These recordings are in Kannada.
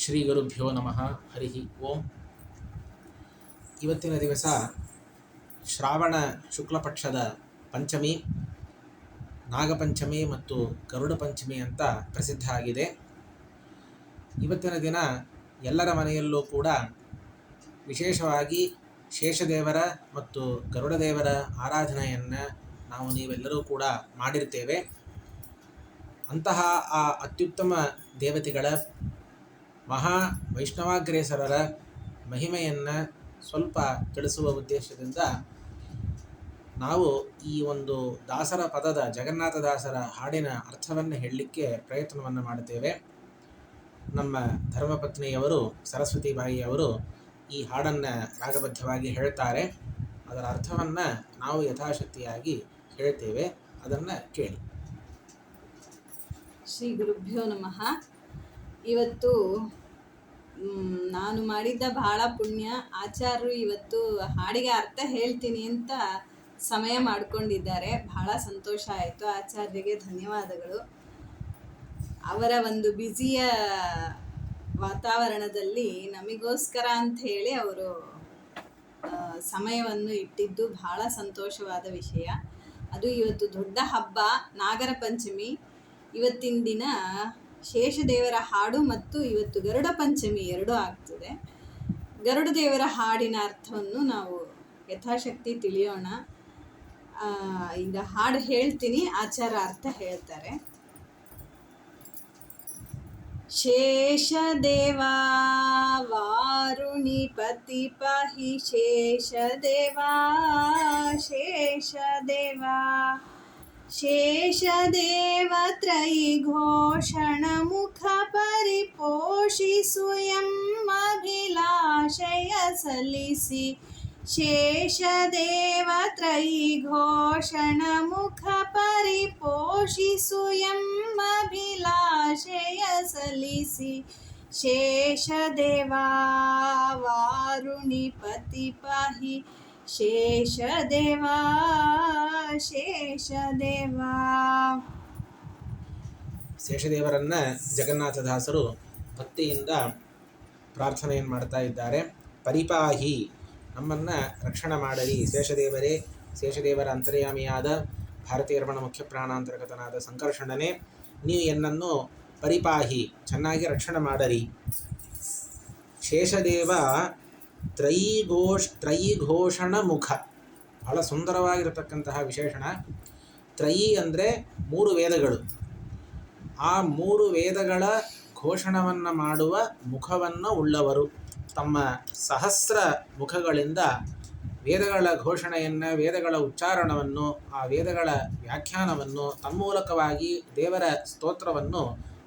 ಶ್ರೀ ಗುರುಭ್ಯೋ ನಮಃ. ಹರಿ ಓಂ. ಇವತ್ತಿನ ದಿವಸ ಶ್ರಾವಣ ಶುಕ್ಲ ಪಕ್ಷದ ಪಂಚಮಿ, ನಾಗಪಂಚಮಿ ಮತ್ತು ಗರುಡ ಪಂಚಮಿ ಅಂತ ಪ್ರಸಿದ್ಧ ಆಗಿದೆ. ಇವತ್ತಿನ ದಿನ ಎಲ್ಲರ ಮನೆಯಲ್ಲೂ ಕೂಡ ವಿಶೇಷವಾಗಿ ಶೇಷದೇವರ ಮತ್ತು ಗರುಡದೇವರ ಆರಾಧನೆಯನ್ನು ನೀವೆಲ್ಲರೂ ಕೂಡ ಮಾಡಿರ್ತೇವೆ. ಅಂತಹ ಆ ಅತ್ಯುತ್ತಮ ದೇವತೆಗಳ ಮಹಾ ವೈಷ್ಣವಾಗ್ರೇಸರರ ಮಹಿಮೆಯನ್ನು ಸ್ವಲ್ಪ ತಿಳಿಸುವ ಉದ್ದೇಶದಿಂದ ನಾವು ಈ ಒಂದು ದಾಸರ ಪದದ ಜಗನ್ನಾಥದಾಸರ ಹಾಡಿನ ಅರ್ಥವನ್ನು ಹೇಳಲಿಕ್ಕೆ ಪ್ರಯತ್ನವನ್ನು ಮಾಡುತ್ತೇವೆ. ನಮ್ಮ ಧರ್ಮಪತ್ನಿಯವರು ಸರಸ್ವತಿ ಬಾಯಿಯವರು ಈ ಹಾಡನ್ನು ರಾಗಬದ್ಧವಾಗಿ ಹೇಳ್ತಾರೆ. ಅದರ ಅರ್ಥವನ್ನು ನಾವು ಯಥಾಶಕ್ತಿಯಾಗಿ ಹೇಳ್ತೇವೆ. ಅದನ್ನು ಕೇಳಿ. ಶ್ರೀ ಗುರುಭ್ಯೋ ನಮಃ. ಇವತ್ತು ನಾನು ಮಾಡಿದ್ದ ಬಹಳ ಪುಣ್ಯ. ಆಚಾರ್ಯರು ಇವತ್ತು ಹಾಡಿಗೆ ಅರ್ಥ ಹೇಳ್ತೀನಿ ಅಂತ ಸಮಯ ಮಾಡಿಕೊಂಡಿದ್ದಾರೆ. ಬಹಳ ಸಂತೋಷ ಆಯಿತು. ಆಚಾರ್ಯರಿಗೆ ಧನ್ಯವಾದಗಳು. ಅವರ ಒಂದು ಬ್ಯುಸಿಯ ವಾತಾವರಣದಲ್ಲಿ ನಮಗೋಸ್ಕರ ಅಂತ ಹೇಳಿ ಅವರು ಸಮಯವನ್ನು ಇಟ್ಟಿದ್ದು ಬಹಳ ಸಂತೋಷವಾದ ವಿಷಯ. ಅದು ಇವತ್ತು ದೊಡ್ಡ ಹಬ್ಬ ನಾಗರ ಪಂಚಮಿ. ಇವತ್ತಿನ ದಿನ ಶೇಷದೇವರ ಹಾಡು ಮತ್ತು ಇವತ್ತು ಗರುಡ ಪಂಚಮಿ ಎರಡೂ ಆಗ್ತದೆ. ಗರುಡ ದೇವರ ಹಾಡಿನ ಅರ್ಥವನ್ನು ನಾವು ಯಥಾಶಕ್ತಿ ತಿಳಿಯೋಣ. ಈಗ ಹಾಡು ಹೇಳ್ತೀನಿ, ಆಚಾರ ಅರ್ಥ ಹೇಳ್ತಾರೆ. ಶೇಷದೇವಾ ವಾರುಣಿಪತಿ ಪಾಹಿ ಶೇಷದೇವಾ ಶೇಷದೇವಾ ಶೇಷದೇವ ತ್ರಯಿ ಘೋಷಣ ಮುಖ ಪರಿಪೋಷಿಸು ಎಂಬಭಿಲಾಷಯ ಸಲ್ಲಿಸಿ. ಶೇಷದೇವ ತ್ರಯಿ ಘೋಷಣ ಮುಖ ಪರಿಪೋಷಿಸು ಎಂಬಭಿಲಾಷಯ ಸಲ್ಲಿಸಿ. ಶೇಷದೇವಾ ವಾರುಣಿಪತಿ ಪಾಹಿ ಶೇಷದೇವಾ ಶೇಷದೇವಾ. ಶೇಷದೇವರನ್ನು ಜಗನ್ನಾಥದಾಸರು ಭಕ್ತಿಯಿಂದ ಪ್ರಾರ್ಥನೆಯನ್ನು ಮಾಡ್ತಾ ಇದ್ದಾರೆ. ಪರಿಪಾಹಿ, ನಮ್ಮನ್ನು ರಕ್ಷಣೆ ಮಾಡಲಿ. ಶೇಷದೇವರೇ, ಶೇಷದೇವರ ಅಂತರ್ಯಾಮಿಯಾದ ಭಾರತೀಯ ರಮಣ ಮುಖ್ಯ ಪ್ರಾಣಾಂತರ್ಗತನಾದ ಸಂಕರ್ಷಣನೇ, ನೀವು ಎನ್ನನ್ನು ಪರಿಪಾಹಿ, ಚೆನ್ನಾಗಿ ರಕ್ಷಣೆ ಮಾಡರಿ. ಶೇಷದೇವ ತ್ರಯಿಘೋಷಣ ಮುಖ, ಬಹಳ ಸುಂದರವಾಗಿರತಕ್ಕಂತಹ ವಿಶೇಷಣ. ತ್ರಯಿ ಅಂದರೆ 3 ವೇದಗಳು. ಆ 3 ವೇದಗಳ ಘೋಷಣವನ್ನು ಮಾಡುವ ಮುಖವನ್ನು ಉಳ್ಳವರು. ತಮ್ಮ ಸಹಸ್ರ ಮುಖಗಳಿಂದ ವೇದಗಳ ಘೋಷಣೆಯನ್ನು, ವೇದಗಳ ಉಚ್ಚಾರಣವನ್ನು, ಆ ವೇದಗಳ ವ್ಯಾಖ್ಯಾನವನ್ನು, ತನ್ಮೂಲಕವಾಗಿ ದೇವರ ಸ್ತೋತ್ರವನ್ನು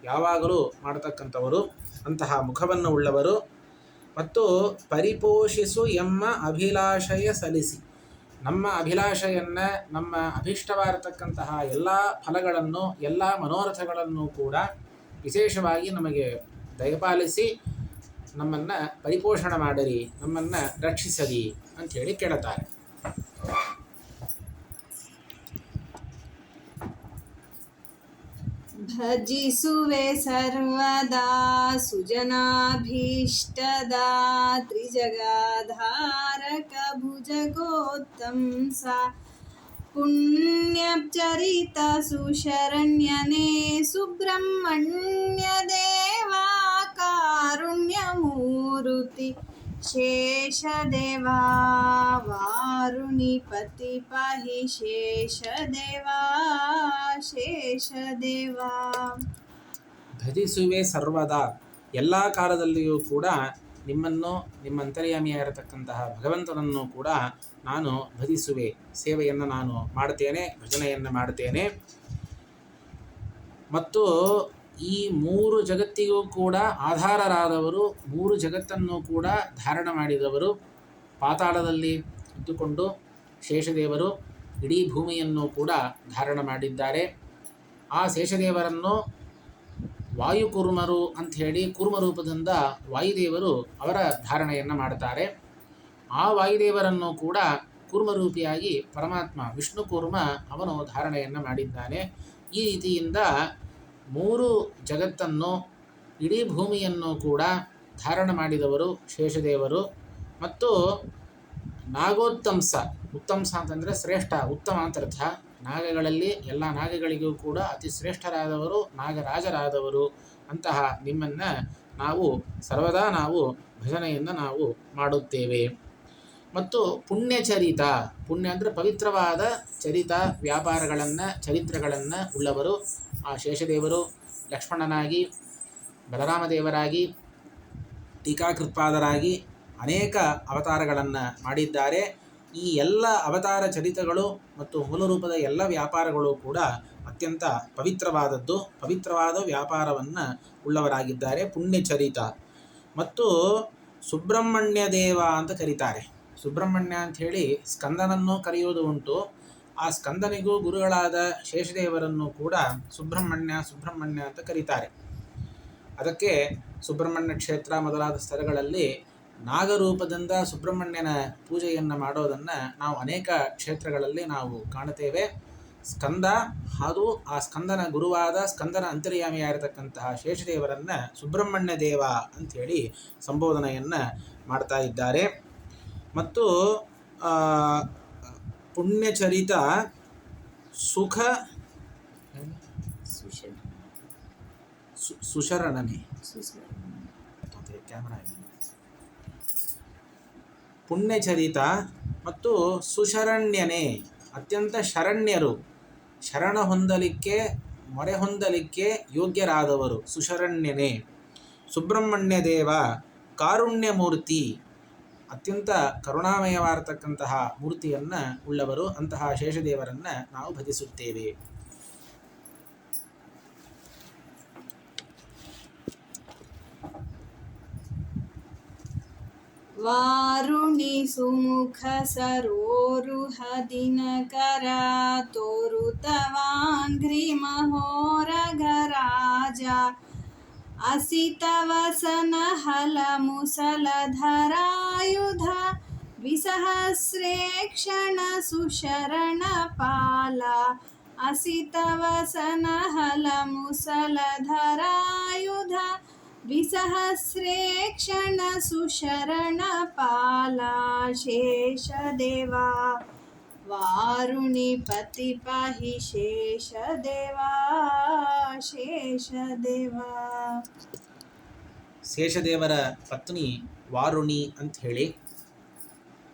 ಯಾವಾಗಲೂ ಮಾಡತಕ್ಕಂಥವರು. ಅಂತಹ ಮುಖವನ್ನು ಉಳ್ಳವರು. ಮತ್ತು ಪರಿಪೋಷಿಸು ಎಂಬ ಅಭಿಲಾಷೆಯ ಸಲ್ಲಿಸಿ, ನಮ್ಮ ಅಭಿಲಾಷೆಯನ್ನು, ನಮ್ಮ ಅಭೀಷ್ಟವಾಗಿರತಕ್ಕಂತಹ ಎಲ್ಲ ಫಲಗಳನ್ನು, ಎಲ್ಲ ಮನೋರಥಗಳನ್ನು ಕೂಡ ವಿಶೇಷವಾಗಿ ನಮಗೆ ದಯಪಾಲಿಸಿ ನಮ್ಮನ್ನು ಪರಿಪೋಷಣ ಮಾಡಿರಿ, ನಮ್ಮನ್ನು ರಕ್ಷಿಸಲಿ ಅಂಥೇಳಿ ಕೇಳುತ್ತಾರೆ. ಭಜಿಸುವೆ ಸರ್ವದಾ ಸುಜನಾಭೀಷ್ಟದ ತ್ರಿಜಗಾಧಾರಕ ಭುಜಗೋತ್ತಂಸ. ಪುಣ್ಯಚರಿತ ಸುಶರಣ್ಯನೇ ಸುಬ್ರಹ್ಮಣ್ಯ ದೇವಾ ಕಾರುಣ್ಯಮೂರುತಿ. ಶೇಷದೇವಾ ವಾರುಣಿಪತಿ ಪಾಹಿ ಶೇಷದೇವಾ ಶೇಷದೇವಾ. ಭಜಿಸುವೆ ಸರ್ವದಾ, ಎಲ್ಲ ಕಾಲದಲ್ಲಿಯೂ ಕೂಡ ನಿಮ್ಮನ್ನು, ನಿಮ್ಮ ಅಂತರ್ಯಾಮಿಯಾಗಿರತಕ್ಕಂತಹ ಭಗವಂತನನ್ನು ಕೂಡ ನಾನು ಭಜಿಸುವೆ, ಸೇವೆಯನ್ನು ನಾನು ಮಾಡ್ತೇನೆ, ಭಜನೆಯನ್ನು ಮಾಡ್ತೇನೆ. ಮತ್ತು ಈ 3 ಜಗತ್ತಿಗೂ ಕೂಡ ಆಧಾರರಾದವರು, 3 ಜಗತ್ತನ್ನು ಕೂಡ ಧಾರಣ ಮಾಡಿದವರು. ಪಾತಾಳದಲ್ಲಿ ಇದ್ದುಕೊಂಡು ಶೇಷದೇವರು ಇಡೀ ಭೂಮಿಯನ್ನು ಕೂಡ ಧಾರಣ ಮಾಡಿದ್ದಾರೆ. ಆ ಶೇಷದೇವರನ್ನು ವಾಯುಕೂರ್ಮರು ಅಂಥೇಳಿ ಕೂರ್ಮರೂಪದಿಂದ ವಾಯುದೇವರು ಅವರ ಧಾರಣೆಯನ್ನು ಮಾಡ್ತಾರೆ. ಆ ವಾಯುದೇವರನ್ನು ಕೂಡ ಕೂರ್ಮರೂಪಿಯಾಗಿ ಪರಮಾತ್ಮ ವಿಷ್ಣು ಕೂರ್ಮ ಅವನು ಧಾರಣೆಯನ್ನು ಮಾಡಿದ್ದಾನೆ. ಈ ರೀತಿಯಿಂದ 3 ಜಗತ್ತನ್ನು ಇಡೀ ಭೂಮಿಯನ್ನು ಕೂಡ ಧಾರಣ ಮಾಡಿದವರು ಶೇಷದೇವರು. ಮತ್ತು ನಾಗೋತ್ತಂಸ, ಉತ್ತಂಸ ಅಂತಂದರೆ ಶ್ರೇಷ್ಠ, ಉತ್ತಮ ಅಂತರ್ಥ. ನಾಗಗಳಲ್ಲಿ ಎಲ್ಲ ನಾಗಗಳಿಗೂ ಕೂಡ ಅತಿ ಶ್ರೇಷ್ಠರಾದವರು ನಾಗರಾಜರಾದವರು. ಅಂತಹ ನಿಮ್ಮನ್ನು ನಾವು ಸರ್ವದಾ ನಾವು ಭಜನೆಯನ್ನು ನಾವು ಮಾಡುತ್ತೇವೆ. ಮತ್ತು ಪುಣ್ಯಚರಿತ, ಪುಣ್ಯ ಅಂದರೆ ಪವಿತ್ರವಾದ ಚರಿತ, ಚರಿತ್ರೆಗಳನ್ನು ಉಳ್ಳವರು ಆ ಶೇಷದೇವರು. ಲಕ್ಷ್ಮಣನಾಗಿ, ಬಲರಾಮದೇವರಾಗಿ, ಟೀಕಾಕೃತ್ಪಾದರಾಗಿ ಅನೇಕ ಅವತಾರಗಳನ್ನು ಮಾಡಿದ್ದಾರೆ. ಈ ಎಲ್ಲ ಅವತಾರ ಚರಿತಗಳು ಮತ್ತು ಮೂಲರೂಪದ ಎಲ್ಲ ವ್ಯಾಪಾರಗಳು ಕೂಡ ಅತ್ಯಂತ ಪವಿತ್ರವಾದ ವ್ಯಾಪಾರವನ್ನು ಉಳ್ಳವರಾಗಿದ್ದಾರೆ. ಪುಣ್ಯಚರಿತ. ಮತ್ತು ಸುಬ್ರಹ್ಮಣ್ಯ ದೇವ ಅಂತ ಕರೀತಾರೆ. ಸುಬ್ರಹ್ಮಣ್ಯ ಅಂಥೇಳಿ ಸ್ಕಂದನನ್ನು ಕರೆಯುವುದು ಉಂಟು. ಆ ಸ್ಕಂದನಿಗೂ ಗುರುಗಳಾದ ಶೇಷದೇವರನ್ನು ಕೂಡ ಸುಬ್ರಹ್ಮಣ್ಯ ಅಂತ ಕರೀತಾರೆ. ಅದಕ್ಕೆ ಸುಬ್ರಹ್ಮಣ್ಯ ಕ್ಷೇತ್ರ ಮೊದಲಾದ ಸ್ಥಳಗಳಲ್ಲಿ ನಾಗರೂಪದಿಂದ ಸುಬ್ರಹ್ಮಣ್ಯನ ಪೂಜೆಯನ್ನು ಮಾಡೋದನ್ನು ನಾವು ಅನೇಕ ಕ್ಷೇತ್ರಗಳಲ್ಲಿ ನಾವು ಕಾಣುತ್ತೇವೆ. ಸ್ಕಂದ ಹಾಗೂ ಆ ಸ್ಕಂದನ ಗುರುವಾದ ಸ್ಕಂದನ ಅಂತರ್ಯಾಮಿಯಾಗಿರತಕ್ಕಂತಹ ಶೇಷದೇವರನ್ನು ಸುಬ್ರಹ್ಮಣ್ಯ ದೇವ ಅಂಥೇಳಿ ಸಂಬೋಧನೆಯನ್ನು ಮಾಡ್ತಾ ಇದ್ದಾರೆ. ಮತ್ತು ಪುಣ್ಯಚರಿತ ಸುಶರಣನೆ ಕ್ಯಾಮರಾ ಪುಣ್ಯಚರಿತ ಮತ್ತು ಸುಶರಣ್ಯನೇ, ಅತ್ಯಂತ ಶರಣ್ಯರು, ಶರಣ ಹೊಂದಲಿಕ್ಕೆ ಮೊರೆ ಹೊಂದಲಿಕ್ಕೆ ಯೋಗ್ಯರಾದವರು ಸುಶರಣ್ಯನೇ. ಸುಬ್ರಹ್ಮಣ್ಯ ದೇವ ಕಾರುಣ್ಯಮೂರ್ತಿ, ಅತ್ಯಂತ ಕರುಣಾಮಯವಾಗಿರತಕ್ಕಂತಹ ಮೂರ್ತಿಯನ್ನು ಉಳ್ಳವರು. ಅಂತಹ ಶೇಷದೇವರನ್ನು ನಾವು ಭಜಿಸುತ್ತೇವೆ. ವಾರುಣಿ ಸುಮುಖ ಸರೋರುಹ ದಿನಕರ ತೋರುತವಾಂಘ್ರಿ ಮಹೋರಗರಾಜ ಅಸಿತವಸನ ಹಲ ಮುಸಲಧರಾಯುಧ ದ್ವಿಸಹಸ್ರೇಕ್ಷಣ ಸುಶರಣ ಪಾಲ. ಅಸಿತವಸನ ಹಲ ಮುಸಲಧರಾಯುಧ ದ್ವಿಸಹಸ್ರೇಕ್ಷಣ ಸುಶರಣ ಪಾಲ. ಶೇಷದೇವ ವಾರುಣಿ ಪತಿ ಪಾಹಿ ಶೇಷದೇವ. ಶೇಷದೇವರ ಪತ್ನಿ ವಾರುಣಿ ಅಂಥೇಳಿ,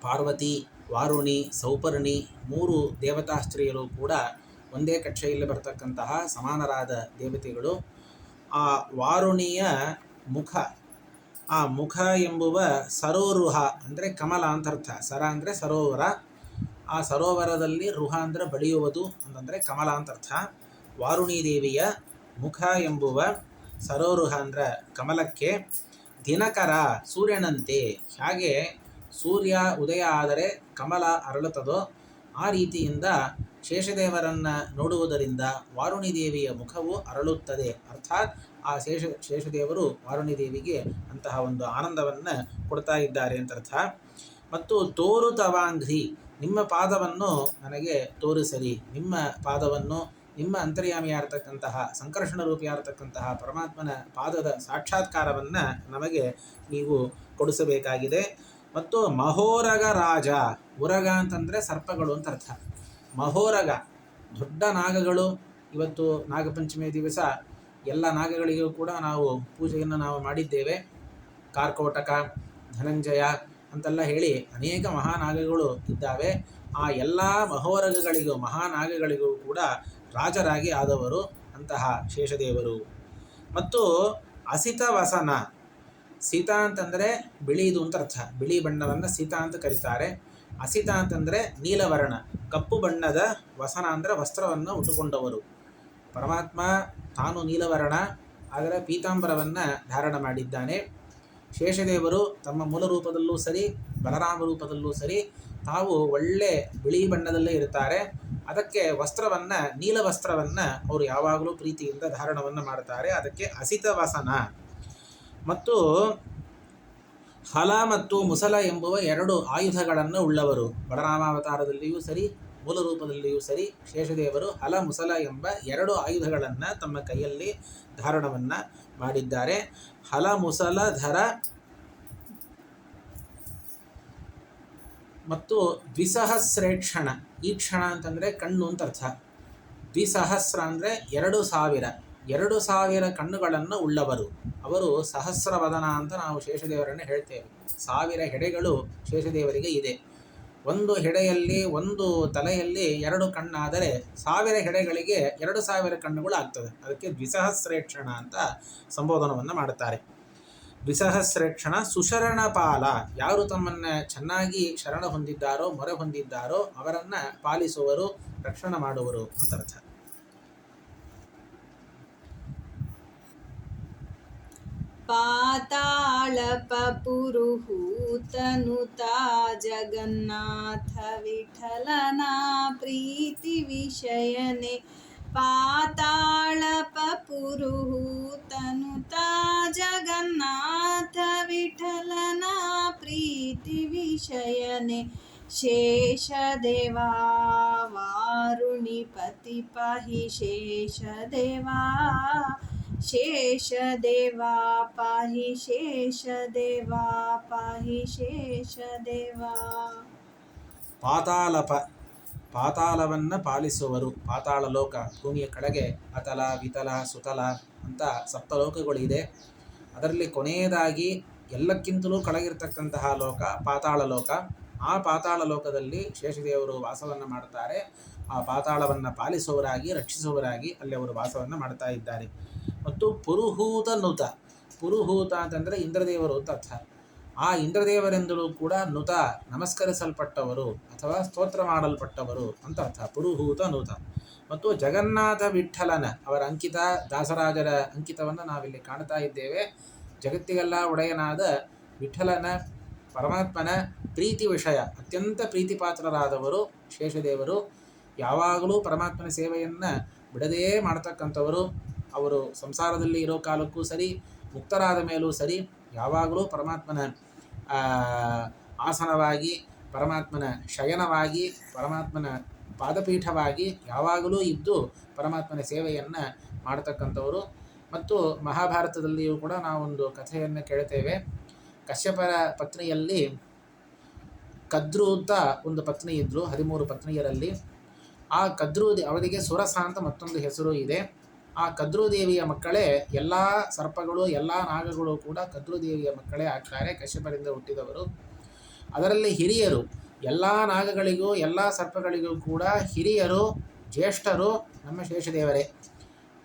ಪಾರ್ವತಿ, ವಾರುಣಿ, ಸೌಪರ್ಣಿ 3 ದೇವತಾ ಸ್ತ್ರೀಯರು ಕೂಡ ಒಂದೇ ಕಕ್ಷೆಯಲ್ಲಿ ಬರ್ತಕ್ಕಂತಹ ಸಮಾನರಾದ ದೇವತೆಗಳು. ಆ ವಾರುಣಿಯ ಮುಖ, ಆ ಮುಖ ಎಂಬುವ ಸರೋರುಹ ಅಂದರೆ ಕಮಲ ಅಂತರ್ಥ. ಸರ ಅಂದರೆ ಸರೋವರ, ಆ ಸರೋವರದಲ್ಲಿ ರುಹ ಅಂದರೆ ಬಳಿಯುವುದು ಅಂತಂದರೆ ಕಮಲ ಅಂತರ್ಥ. ವಾರುಣಿ ದೇವಿಯ ಮುಖ ಎಂಬುವ ಸರೋರುಹ ಅಂದರೆ ಕಮಲಕ್ಕೆ, ದಿನಕರ ಸೂರ್ಯನಂತೆ, ಹೇಗೆ ಸೂರ್ಯ ಉದಯ ಆದರೆ ಕಮಲ ಅರಳುತ್ತದೋ ಆ ರೀತಿಯಿಂದ ಶೇಷದೇವರನ್ನು ನೋಡುವುದರಿಂದ ವಾರುಣಿ ದೇವಿಯ ಮುಖವು ಅರಳುತ್ತದೆ. ಅರ್ಥಾತ್ ಆ ಶೇಷದೇವರು ವಾರುಣಿ ದೇವಿಗೆ ಅಂತಹ ಒಂದು ಆನಂದವನ್ನು ಕೊಡ್ತಾ ಇದ್ದಾರೆ ಅಂತರ್ಥ. ಮತ್ತು ತೋರುತವಾಂಘ್ರಿ, ನಿಮ್ಮ ಪಾದವನ್ನು ನನಗೆ ತೋರಿಸಲಿ, ನಿಮ್ಮ ಪಾದವನ್ನು, ನಿಮ್ಮ ಅಂತರ್ಯಾಮಿಯಾಗಿರ್ತಕ್ಕಂತಹ ಸಂಕರ್ಷಣ ರೂಪಿಯಾಗಿರ್ತಕ್ಕಂತಹ ಪರಮಾತ್ಮನ ಪಾದದ ಸಾಕ್ಷಾತ್ಕಾರವನ್ನು ನಮಗೆ ನೀವು ಕೊಡಿಸಬೇಕಾಗಿದೆ. ಮತ್ತು ಮಹೋರಗ ರಾಜ, ಉರಗ ಅಂತಂದರೆ ಸರ್ಪಗಳು ಅಂತ ಅರ್ಥ. ಮಹೋರಗ ದೊಡ್ಡ ನಾಗಗಳು. ಇವತ್ತು ನಾಗಪಂಚಮಿ ದಿವಸ ಎಲ್ಲ ನಾಗಗಳಿಗೂ ಕೂಡ ನಾವು ಪೂಜೆಯನ್ನು ನಾವು ಮಾಡಿದ್ದೇವೆ. ಕಾರ್ಕೋಟಕ, ಧನಂಜಯ ಅಂತೆಲ್ಲ ಹೇಳಿ ಅನೇಕ ಮಹಾನಾಗಗಳು ಇದ್ದಾವೆ. ಆ ಎಲ್ಲ ಮಹೋರಗಗಳಿಗೂ ಮಹಾನಾಗಗಳಿಗೂ ಕೂಡ ರಾಜರಾಗಿ ಆದವರು ಅಂತಹ ಶೇಷದೇವರು. ಮತ್ತು ಅಸಿತ ವಸನ, ಸೀತಾ ಅಂತಂದರೆ ಬಿಳಿದು ಅಂತ ಅರ್ಥ. ಬಿಳಿ ಬಣ್ಣವನ್ನು ಸೀತಾ ಅಂತ ಕರೀತಾರೆ. ಅಸಿತ ಅಂತಂದರೆ ನೀಲವರ್ಣ, ಕಪ್ಪು ಬಣ್ಣದ. ವಸನ ಅಂದರೆ ವಸ್ತ್ರವನ್ನು ಉಟ್ಟುಕೊಂಡವರು. ಪರಮಾತ್ಮ ತಾನು ನೀಲವರ್ಣ, ಆದರೆ ಪೀತಾಂಬರವನ್ನು ಧಾರಣ ಮಾಡಿದ್ದಾನೆ. ಶೇಷದೇವರು ತಮ್ಮ ಮೂಲ ರೂಪದಲ್ಲೂ ಸರಿ, ಬಲರಾಮ ರೂಪದಲ್ಲೂ ಸರಿ, ತಾವು ಒಳ್ಳೆ ಬಿಳಿ ಬಣ್ಣದಲ್ಲೇ ಇರ್ತಾರೆ. ಅದಕ್ಕೆ ವಸ್ತ್ರವನ್ನು, ನೀಲ ವಸ್ತ್ರವನ್ನು ಅವರು ಯಾವಾಗಲೂ ಪ್ರೀತಿಯಿಂದ ಧಾರಣವನ್ನು ಮಾಡ್ತಾರೆ. ಅದಕ್ಕೆ ಅಸಿತ ವಸನ. ಮತ್ತು ಹಲ ಮತ್ತು ಮುಸಲ ಎಂಬುವ 2 ಆಯುಧಗಳನ್ನು ಉಳ್ಳವರು. ಬಲರಾಮಾವತಾರದಲ್ಲಿಯೂ ಸರಿ, ಮೂಲ ರೂಪದಲ್ಲಿಯೂ ಸರಿ, ಶೇಷದೇವರು ಹಲ ಮುಸಲ ಎಂಬ 2 ಆಯುಧಗಳನ್ನು ತಮ್ಮ ಕೈಯಲ್ಲಿ ಧಾರಣವನ್ನು ಮಾಡಿದ್ದಾರೆ. ಹಲ ಮುಸಲಧರ ಮತ್ತು ದ್ವಿಸಹಸ್ರೇಕ್ಷಣ. ಈ ಕ್ಷಣ ಅಂತಂದರೆ ಕಣ್ಣು ಅಂತ ಅರ್ಥ. ದ್ವಿಸಹಸ್ರ ಅಂದರೆ 2000 ಕಣ್ಣುಗಳನ್ನು ಉಳ್ಳವರು. ಅವರು ಸಹಸ್ರವದನ ಅಂತ ನಾವು ಶೇಷದೇವರನ್ನು ಹೇಳ್ತೇವೆ. 1000 ಹೆಡೆಗಳು ಶೇಷದೇವರಿಗೆ ಇದೆ. ಒಂದು ಹೆಡೆಯಲ್ಲಿ, ಒಂದು ತಲೆಯಲ್ಲಿ 2 ಕಣ್ಣಾದರೆ 1000 ಹೆಡೆಗಳಿಗೆ 2000 ಕಣ್ಣುಗಳು ಆಗ್ತದೆ. ಅದಕ್ಕೆ ದ್ವಿಸಹಸ್ರೇಕ್ಷಣ ಅಂತ ಸಂಬೋಧನವನ್ನು ಮಾಡುತ್ತಾರೆ. ದ್ವಿಸಹಸ್ರೇಕ್ಷಣ ಸುಶರಣಪಾಲ. ಯಾರು ತಮ್ಮನ್ನು ಚೆನ್ನಾಗಿ ಶರಣ ಹೊಂದಿದ್ದಾರೋ, ಮೊರೆ ಹೊಂದಿದ್ದಾರೋ ಅವರನ್ನು ಪಾಲಿಸುವರು, ರಕ್ಷಣೆ ಮಾಡುವರು ಅಂತ ಅರ್ಥ. ಪಾತಾಳಪ ಪುರುಹೂತನುತಾ ಜಗನ್ನಾಥ ವಿಠಲನ ಪ್ರೀತಿ ವಿಷಯನೆ. ಪಾತಾಳಪ ಪುರುಹೂತನುತಾ ಜಗನ್ನಾಥ ವಿಠಲನ ಪ್ರೀತಿ ವಿಷಯನೆ. ಶೇಷದೇವಾ ವಾರುಣಿಪತಿ ಪಾಹಿ ಶೇಷದೇವಾ. ಶೇಷದೇವಾ ಪಾಹಿ ಶೇಷದೇವಾ ಪಾಹಿ ಶೇಷದೇವಾ. ಪಾತಾಳಪ, ಪಾತಾಳವನ್ನು ಪಾಲಿಸುವರು. ಪಾತಾಳ ಲೋಕ, ಭೂಮಿಯ ಕೆಳಗೆ ಅತಲ, ವಿತಲ, ಸುತಲ ಅಂತ ಸಪ್ತಲೋಕಗಳಿದೆ. ಅದರಲ್ಲಿ ಕೊನೆಯದಾಗಿ ಎಲ್ಲಕ್ಕಿಂತಲೂ ಕೆಳಗಿರ್ತಕ್ಕಂತಹ ಲೋಕ ಪಾತಾಳ ಲೋಕ. ಆ ಪಾತಾಳ ಲೋಕದಲ್ಲಿ ಶೇಷದೇವರು ವಾಸವನ್ನು ಮಾಡುತ್ತಾರೆ. ಆ ಪಾತಾಳವನ್ನು ಪಾಲಿಸುವವರಾಗಿ, ರಕ್ಷಿಸುವವರಾಗಿ ಅಲ್ಲಿ ಅವರು ವಾಸವನ್ನು ಮಾಡ್ತಾ ಇದ್ದಾರೆ. ಮತ್ತು ಪುರುಹೂತ ನುತ. ಪುರುಹೂತ ಅಂತಂದರೆ ಇಂದ್ರದೇವರು ಅಂತ ಅರ್ಥ. ಆ ಇಂದ್ರದೇವರೆಂದಲೂ ಕೂಡ ನುತ ನಮಸ್ಕರಿಸಲ್ಪಟ್ಟವರು ಅಥವಾ ಸ್ತೋತ್ರ ಮಾಡಲ್ಪಟ್ಟವರು ಅಂತ ಅರ್ಥ. ಪುರುಹೂತ ನುತ. ಮತ್ತು ಜಗನ್ನಾಥ ವಿಠಲನ ಅವರ ಅಂಕಿತ, ದಾಸರಾಜರ ಅಂಕಿತವನ್ನು ನಾವಿಲ್ಲಿ ಕಾಣ್ತಾ ಇದ್ದೇವೆ. ಜಗತ್ತಿಗೆಲ್ಲ ಒಡೆಯನಾದ ವಿಠಲನ ಪರಮಾತ್ಮನ ಪ್ರೀತಿ ವಿಷಯ, ಅತ್ಯಂತ ಪ್ರೀತಿಪಾತ್ರರಾದವರು ಶೇಷದೇವರು. ಯಾವಾಗಲೂ ಪರಮಾತ್ಮನ ಸೇವೆಯನ್ನು ಬಿಡದೇ ಮಾಡ್ತಕ್ಕಂಥವರು. ಅವರು ಸಂಸಾರದಲ್ಲಿ ಇರೋ ಕಾಲಕ್ಕೂ ಸರಿ, ಮುಕ್ತರಾದ ಮೇಲೂ ಸರಿ, ಯಾವಾಗಲೂ ಪರಮಾತ್ಮನ ಆಸನವಾಗಿ, ಪರಮಾತ್ಮನ ಶಯನವಾಗಿ, ಪರಮಾತ್ಮನ ಪಾದಪೀಠವಾಗಿ ಯಾವಾಗಲೂ ಇದ್ದು ಪರಮಾತ್ಮನ ಸೇವೆಯನ್ನು ಮಾಡತಕ್ಕಂಥವರು. ಮತ್ತು ಮಹಾಭಾರತದಲ್ಲಿಯೂ ಕೂಡ ನಾವೊಂದು ಕಥೆಯನ್ನು ಕೇಳ್ತೇವೆ. ಕಶ್ಯಪರ ಪತ್ನಿಯಲ್ಲಿ ಕದ್ರು ಅಂತ ಒಂದು ಪತ್ನಿ ಇದ್ದರು, 13 ಪತ್ನಿಯರಲ್ಲಿ. ಆ ಕದ್ರು ಅವರಿಗೆ ಸುರಸ ಅಂತ ಮತ್ತೊಂದು ಹೆಸರು ಇದೆ. ಆ ಕದ್ರುದೇವಿಯ ಮಕ್ಕಳೇ ಎಲ್ಲ ಸರ್ಪಗಳು, ಎಲ್ಲ ನಾಗಗಳು ಕೂಡ ಕದ್ರುದೇವಿಯ ಮಕ್ಕಳೇ ಆಗ್ತಾರೆ, ಕಶ್ಯಪರಿಂದ ಹುಟ್ಟಿದವರು. ಅದರಲ್ಲಿ ಹಿರಿಯರು, ಎಲ್ಲ ನಾಗಗಳಿಗೂ ಎಲ್ಲ ಸರ್ಪಗಳಿಗೂ ಕೂಡ ಹಿರಿಯರು, ಜ್ಯೇಷ್ಠರು ನಮ್ಮ ಶೇಷದೇವರೇ.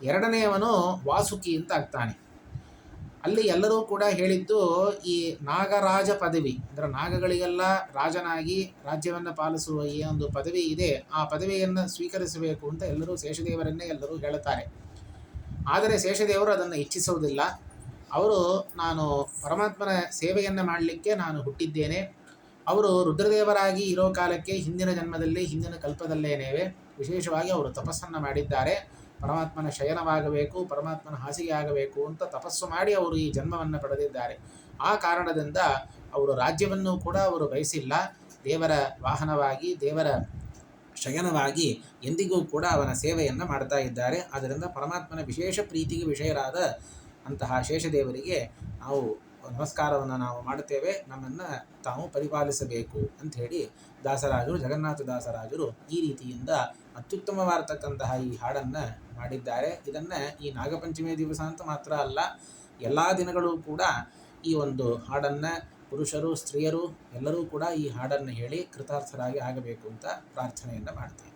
ಎರಡನೆಯವನು ವಾಸುಕಿ ಅಂತ ಆಗ್ತಾನೆ. ಅಲ್ಲಿ ಎಲ್ಲರೂ ಕೂಡ ಹೇಳಿದ್ದು ಈ ನಾಗರಾಜ ಪದವಿ, ಅಂದರೆ ನಾಗಗಳಿಗೆಲ್ಲ ರಾಜನಾಗಿ ರಾಜ್ಯವನ್ನು ಪಾಲಿಸುವ ಈ ಒಂದು ಪದವಿ ಇದೆ, ಆ ಪದವಿಯನ್ನು ಸ್ವೀಕರಿಸಬೇಕು ಅಂತ ಎಲ್ಲರೂ ಶೇಷದೇವರನ್ನೇ ಎಲ್ಲರೂ ಹೇಳುತ್ತಾರೆ. ಆದರೆ ಶೇಷದೇವರು ಅದನ್ನು ಇಚ್ಛಿಸುವುದಿಲ್ಲ. ಅವರು ನಾನು ಪರಮಾತ್ಮನ ಸೇವೆಯನ್ನು ಮಾಡಲಿಕ್ಕೆ ನಾನು ಹುಟ್ಟಿದ್ದೇನೆ. ಅವರು ರುದ್ರದೇವರಾಗಿ ಇರೋ ಕಾಲಕ್ಕೆ ಹಿಂದಿನ ಜನ್ಮದಲ್ಲಿ, ಹಿಂದಿನ ಕಲ್ಪದಲ್ಲೇನೇವೆ ವಿಶೇಷವಾಗಿ ಅವರು ತಪಸ್ಸನ್ನು ಮಾಡಿದ್ದಾರೆ. ಪರಮಾತ್ಮನ ಶಯನವಾಗಬೇಕು, ಪರಮಾತ್ಮನ ಹಾಸಿಗೆ ಆಗಬೇಕು ಅಂತ ತಪಸ್ಸು ಮಾಡಿ ಅವರು ಈ ಜನ್ಮವನ್ನು ಪಡೆದಿದ್ದಾರೆ. ಆ ಕಾರಣದಿಂದ ಅವರು ರಾಜ್ಯವನ್ನು ಕೂಡ ಅವರು ಬಯಸಿಲ್ಲ. ದೇವರ ವಾಹನವಾಗಿ, ದೇವರ ಶಯನವಾಗಿ ಎಂದಿಗೂ ಕೂಡ ಅವನ ಸೇವೆಯನ್ನು ಮಾಡ್ತಾ ಇದ್ದಾರೆ. ಆದ್ದರಿಂದ ಪರಮಾತ್ಮನ ವಿಶೇಷ ಪ್ರೀತಿಗೆ ವಿಷಯರಾದ ಅಂತಹ ಶೇಷದೇವರಿಗೆ ನಾವು ನಮಸ್ಕಾರವನ್ನು ನಾವು ಮಾಡುತ್ತೇವೆ. ನಮ್ಮನ್ನು ತಾವು ಪರಿಪಾಲಿಸಬೇಕು ಅಂಥೇಳಿ ದಾಸರಾಜರು, ಜಗನ್ನಾಥ ದಾಸರಾಜರು ಈ ರೀತಿಯಿಂದ ಅತ್ಯುತ್ತಮವಾಗಿರ್ತಕ್ಕಂತಹ ಈ ಹಾಡನ್ನು ಮಾಡಿದ್ದಾರೆ. ಇದನ್ನು ಈ ನಾಗಪಂಚಮಿ ದಿವಸ ಅಂತ ಮಾತ್ರ ಅಲ್ಲ, ಎಲ್ಲ ದಿನಗಳೂ ಕೂಡ ಈ ಒಂದು ಹಾಡನ್ನು ಪುರುಷರು, ಸ್ತ್ರೀಯರು ಎಲ್ಲರೂ ಕೂಡ ಈ ಹಾಡನ್ನು ಹೇಳಿ ಕೃತಾರ್ಥರಾಗಿ ಆಗಬೇಕು ಅಂತ ಪ್ರಾರ್ಥನೆಯನ್ನು ಮಾಡ್ತೇವೆ.